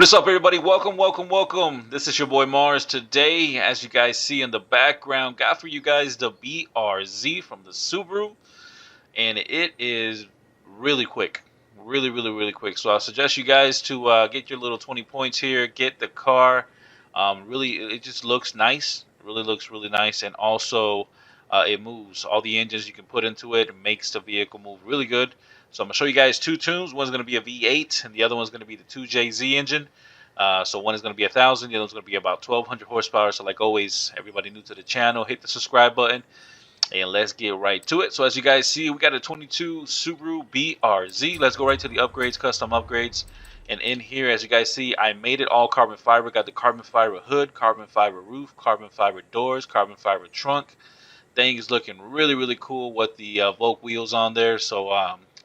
What is up, everybody? Welcome. This is your boy Mars. Today, as you guys see in the background, got for you guys the BRZ from the Subaru, and it is really quick, really quick. So I suggest you guys to get your little 20 points here, get the car. Really, it just looks nice. Really looks really nice, and also it moves. All the engines you can put into it makes the vehicle move really good. So I'm gonna show you guys two tunes. One's gonna be a V8, and the other one's gonna be the 2JZ engine. So one is going to be 1,000, the other is going to be about 1,200 horsepower. So like always, everybody new to the channel, hit the subscribe button, and let's get right to it. So as you guys see, we got a 22 Subaru BRZ. Let's go right to the upgrades, custom upgrades. And in here, as you guys see, I made it all carbon fiber. Got the carbon fiber hood, carbon fiber roof, carbon fiber doors, carbon fiber trunk. Thing is looking really cool with the Volk wheels on there. So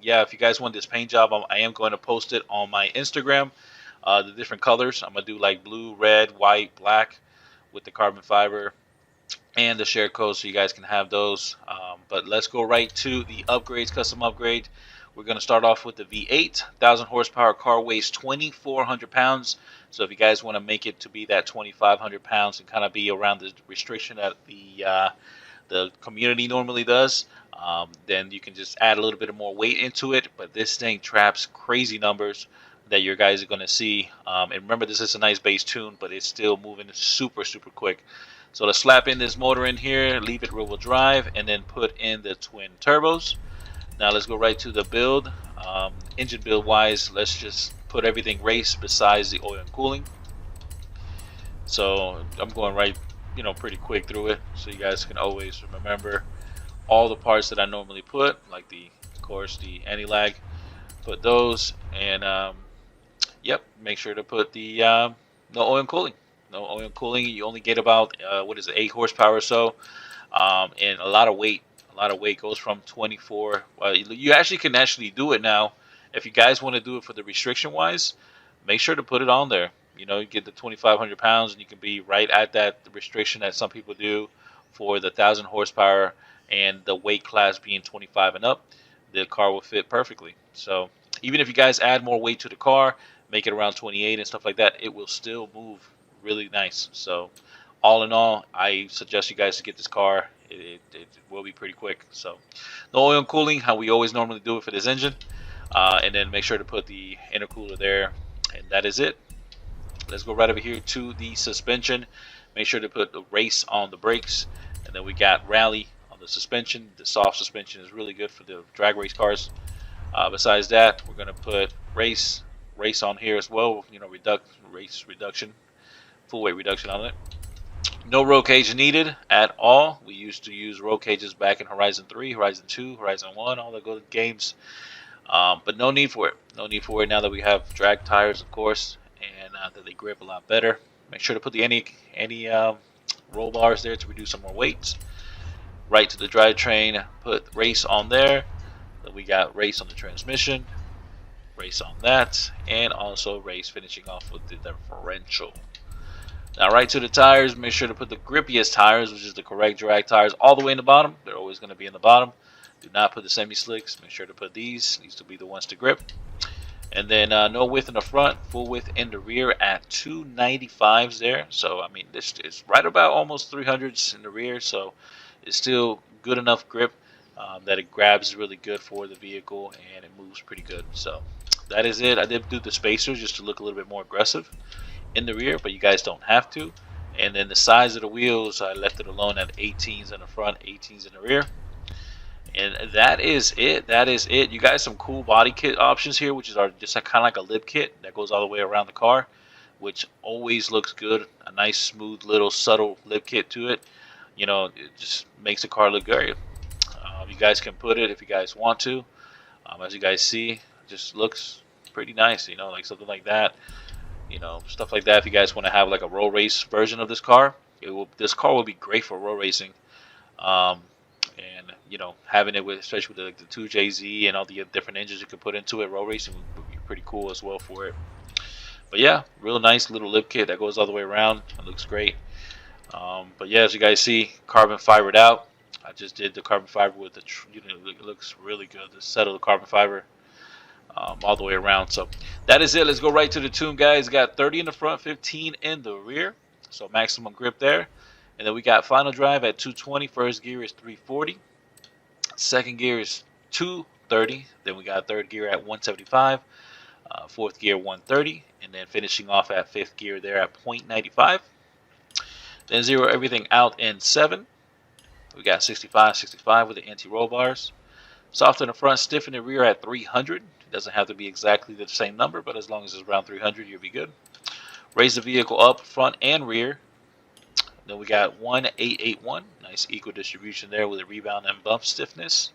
yeah, if you guys want this paint job, I am going to post it on my Instagram. The different colors, I'm going to do like blue, red, white, black with the carbon fiber and the share code so you guys can have those. But let's go right to the upgrades, custom upgrade. We're going to start off with the V8, 1,000 horsepower car, weighs 2,400 pounds. So if you guys want to make it to be that 2,500 pounds and kind of be around the restriction that the community normally does, then you can just add a little bit more weight into it. But this thing traps crazy numbers that you guys are going to see. And remember, this is a nice base tune, but it's still moving super quick. So let's slap in this motor in here, leave it rear wheel drive, and then put in the twin turbos. Now let's go right to the build. Engine build wise, let's just put everything race besides the oil and cooling. So I'm going right, pretty quick through it, so you guys can always remember all the parts that I normally put, like of course the anti-lag. Put those, and yep, make sure to put the no oil and cooling. No oil and cooling. You only get about 8 horsepower or so, and a lot of weight. A lot of weight goes from 24. Well, you can actually do it now. If you guys want to do it for the restriction wise, make sure to put it on there. You get the 2,500 pounds, and you can be right at that restriction that some people do for the 1,000 horsepower and the weight class being 25 and up. The car will fit perfectly. So even if you guys add more weight to the car, make it around 28 and stuff like that, it will still move really nice. So all in all, I suggest you guys to get this car. It will be pretty quick. So no oil and cooling, how we always normally do it for this engine, and then make sure to put the intercooler there, and that is it. Let's go right over here to the suspension. Make sure to put the race on the brakes, and then we got rally on the suspension. The soft suspension is really good for the drag race cars. Besides that, we're going to put race on here as well. Race reduction, full weight reduction on it. No roll cage needed at all. We used to use roll cages back in Horizon 3, Horizon 2, Horizon 1, all the good games. But no need for it. No need for it now that we have drag tires, of course, and that they grip a lot better. Make sure to put the any roll bars there to reduce some more weight. Right to the drivetrain, put race on there. Then we got race on the transmission, race on that, and also race finishing off with the differential. Now right to the tires, make sure to put the grippiest tires, which is the correct drag tires, all the way in the bottom. They're always going to be in the bottom. Do not put the semi-slicks. Make sure to put these to be the ones to grip. And then no width in the front, full width in the rear at 295s there. So I mean, this is right about almost 300s in the rear, so it's still good enough grip that it grabs really good for the vehicle, and it moves pretty good. So that is it. I did do the spacers just to look a little bit more aggressive in the rear, but you guys don't have to. And then the size of the wheels, I left it alone at 18s in the front, 18s in the rear. And that is it. You guys, some cool body kit options here, which is just kind of like a lip kit that goes all the way around the car, which always looks good. A nice, smooth, little subtle lip kit to it. It just makes the car look good. You guys can put it if you guys want to. As you guys see, it just looks pretty nice. Like something like that. Stuff like that. If you guys want to have like a road race version of this car, this car will be great for road racing. And having it especially with the 2JZ and all the different engines you can put into it, road racing would be pretty cool as well for it. But yeah, real nice little lip kit that goes all the way around. It looks great. But yeah, as you guys see, carbon fibered out. I just did the carbon fiber with it looks really good. The set of the carbon fiber all the way around. So that is it. Let's go right to the tune, guys. Got 30 in the front, 15 in the rear. So maximum grip there. And then we got final drive at 220. First gear is 340. Second gear is 230. Then we got third gear at 175. Fourth gear 130. And then finishing off at fifth gear there at 0.95. Then zero everything out in 7. We got 65, 65 with the anti-roll bars. Soft in the front, stiff in the rear at 300. It doesn't have to be exactly the same number, but as long as it's around 300, you'll be good. Raise the vehicle up, front and rear. Then we got 1881. Nice equal distribution there with a rebound and bump stiffness.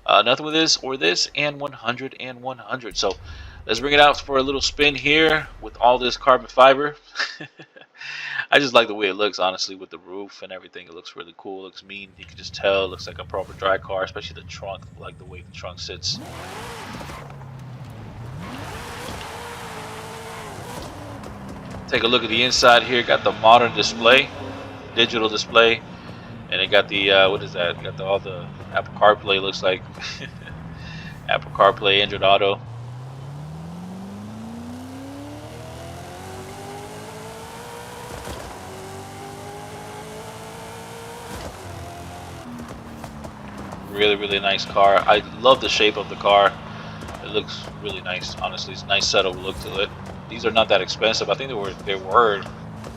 Nothing with this or this, and 100 and 100. So let's bring it out for a little spin here with all this carbon fiber. I just like the way it looks, honestly, with the roof and everything. It looks really cool. It looks mean. You can just tell. It looks like a proper drag car, especially the trunk. I like the way the trunk sits. Take a look at the inside here. Got the modern display, digital display, and it got the what is that? Got all the Apple CarPlay. Looks like Apple CarPlay, Android Auto. Really, really nice car. I love the shape of the car. It looks really nice. Honestly, it's a nice subtle look to it. These are not that expensive. I think they were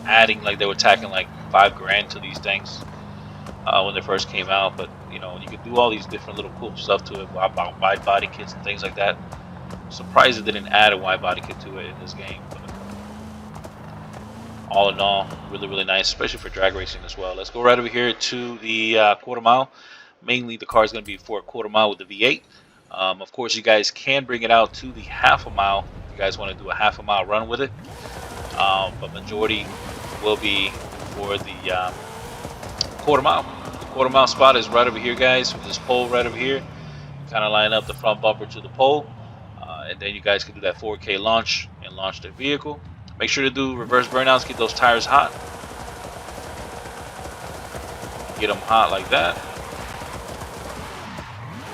adding, like, they were tacking like $5 grand to these things when they first came out. But you know, you could do all these different little cool stuff to it, wide body kits and things like that. I'm surprised it didn't add a wide body kit to it in this game. But all in all, really, really nice, especially for drag racing as well. Let's go right over here to the quarter mile. Mainly the car is going to be for a quarter mile with the V8. Of course, you guys can bring it out to the half a mile if you guys want to do a half a mile run with it. But majority will be for the quarter mile. The quarter mile spot is right over here, guys, with this pole right over here. Kind of line up the front bumper to the pole. And then you guys can do that 4K launch and launch the vehicle. Make sure to do reverse burnouts, get those tires hot. Get them hot like that.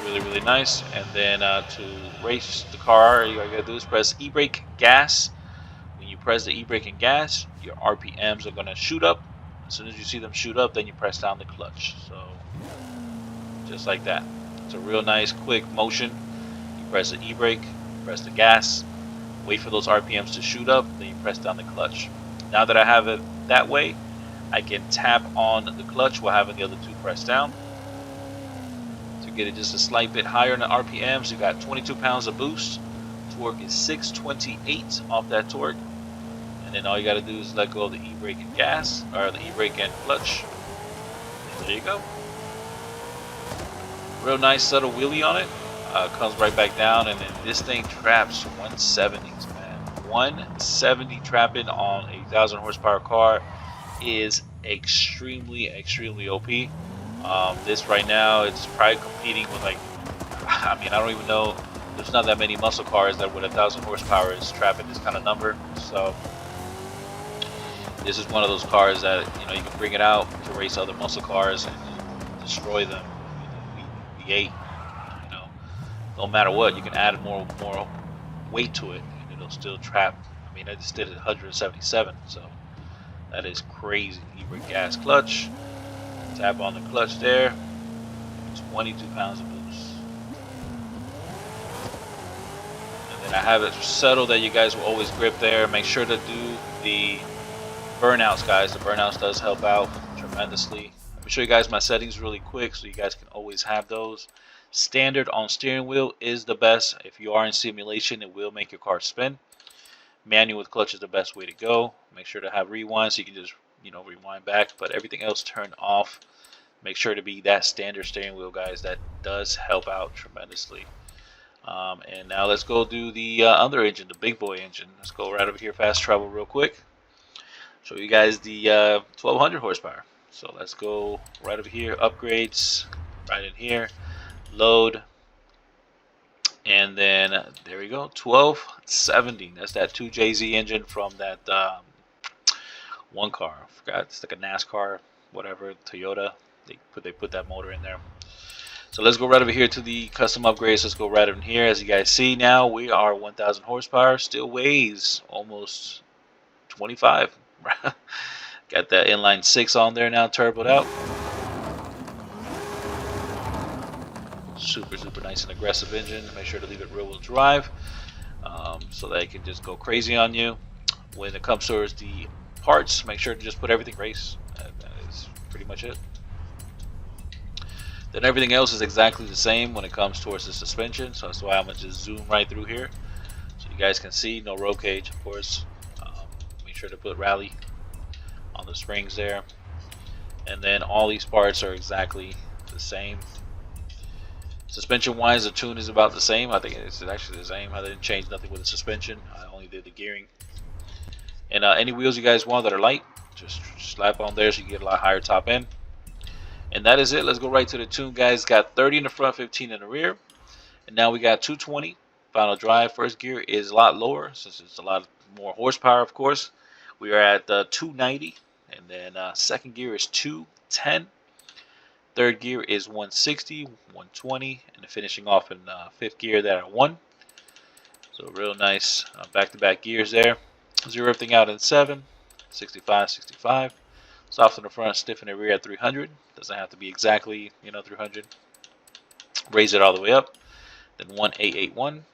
Really, really nice. And then to race the car, all you gotta do is press e-brake, gas. When you press the e-brake and gas, your RPMs are gonna shoot up. As soon as you see them shoot up, then you press down the clutch. So just like that. It's a real nice quick motion. You press the e-brake, press the gas, wait for those RPMs to shoot up, then you press down the clutch. Now that I have it that way, I can tap on the clutch while having the other two pressed down. Get it just a slight bit higher in the RPMs. You got 22 pounds of boost. Torque is 628 off that torque. And then all you got to do is let go of the e-brake and gas, or the e-brake and clutch. And there you go. Real nice subtle wheelie on it. Comes right back down, and then this thing traps 170s, man. 170 trapping on a 1,000 horsepower car is extremely, extremely OP. This right now, it's probably competing with, like, I mean, I don't even know. There's not that many muscle cars that with 1,000 horsepower is trapping this kind of number. So this is one of those cars that, you know, you can bring it out to race other muscle cars and destroy them with the V8. You know, no matter what, you can add more weight to it, and it'll still trap. I mean, I just did it 177, so that is crazy. E-brake, gas, clutch. Tap on the clutch there. 22 pounds of boost. And then I have it settled that you guys will always grip there. Make sure to do the burnouts, guys. The burnouts does help out tremendously. Let me show you guys my settings really quick so you guys can always have those. Standard on steering wheel is the best. If you are in simulation, it will make your car spin. Manual with clutch is the best way to go. Make sure to have rewind so you can just, you know, rewind back, but everything else turned off. Make sure to be that standard steering wheel, guys. That does help out tremendously. And now let's go do the other engine, the big boy engine. Let's go right over here, fast travel real quick. Show you guys the 1200 horsepower. So let's go right over here, upgrades, right in here, load, and then there we go, 1270. That's that 2JZ engine from that one car. I forgot, it's like a NASCAR, whatever, Toyota. They put that motor in there. So let's go right over here to the custom upgrades. Let's go right in here. As you guys see now, we are 1,000 horsepower. Still weighs almost 25. Got that inline 6 on there now, turboed out. Super nice and aggressive engine. Make sure to leave it rear wheel drive so that it can just go crazy on you. When it comes towards the parts, make sure to just put everything race. That is pretty much it. Then everything else is exactly the same when it comes towards the suspension, so that's why I'm gonna just zoom right through here so you guys can see. No roll cage, of course. Make sure to put rally on the springs there, and then all these parts are exactly the same. Suspension wise, the tune is about the same. I think it's actually the same. I didn't change nothing with the suspension. I only did the gearing. And any wheels you guys want that are light, just slap on there so you get a lot higher top end. And that is it. Let's go right to the tune, guys. Got 30 in the front, 15 in the rear. And now we got 220. Final drive. First gear is a lot lower since it's a lot more horsepower, of course. We are at 290. And then second gear is 210. Third gear is 160, 120. And then finishing off in fifth gear there at 1. So real nice back-to-back gears there. Zero everything out in 7. 65, 65. Soft in the front, stiff in the rear at 300. Doesn't have to be exactly, 300. Raise it all the way up. Then 1881.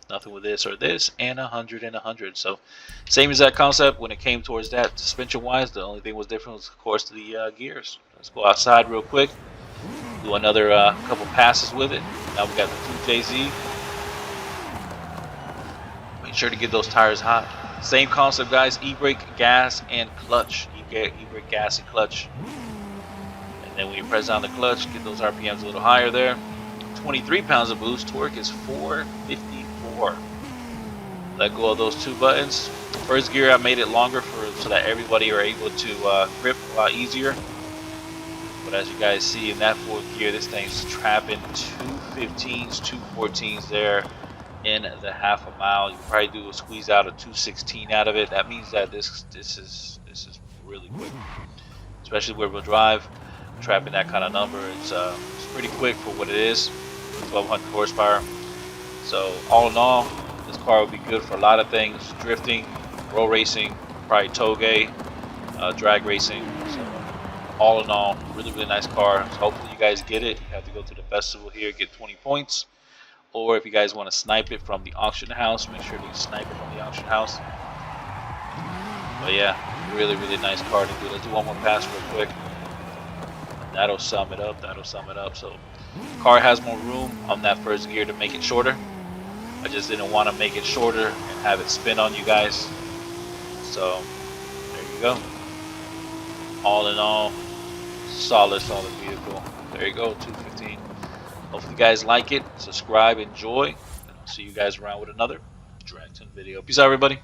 Nothing with this or this. And 100 and 100. So same exact concept when it came towards that suspension wise. The only thing was different was, of course, the gears. Let's go outside real quick. Do another couple passes with it. Now we got the 2JZ. Make sure to get those tires hot. Same concept, guys. E-brake, gas, and clutch. E-brake, gas, and clutch. And then when you press down the clutch, get those RPMs a little higher there. 23 pounds of boost. Torque is 454. Let go of those two buttons. First gear, I made it longer so that everybody are able to grip a lot easier. But as you guys see in that fourth gear, this thing's trapping 215s, 214s there in the half a mile. You can probably do a squeeze out a 216 out of it. That means that this is really quick, especially rear wheel drive. Trapping that kind of number, it's pretty quick for what it is. 1200 horsepower. So all in all, this car will be good for a lot of things: drifting, roll racing, probably toge, drag racing. So all in all, really nice car. So hopefully you guys get it. You have to go to the festival here, get 20 points. Or if you guys want to snipe it from the auction house, make sure you snipe it from the auction house. But yeah, really nice car to do. Let's do one more pass real quick. That'll sum it up. So the car has more room on that first gear to make it shorter. I just didn't want to make it shorter and have it spin on you guys. So there you go. All in all, solid vehicle. There you go, 215. Hopefully you guys like it. Subscribe, enjoy, and I'll see you guys around with another Dragton video. Peace out, everybody.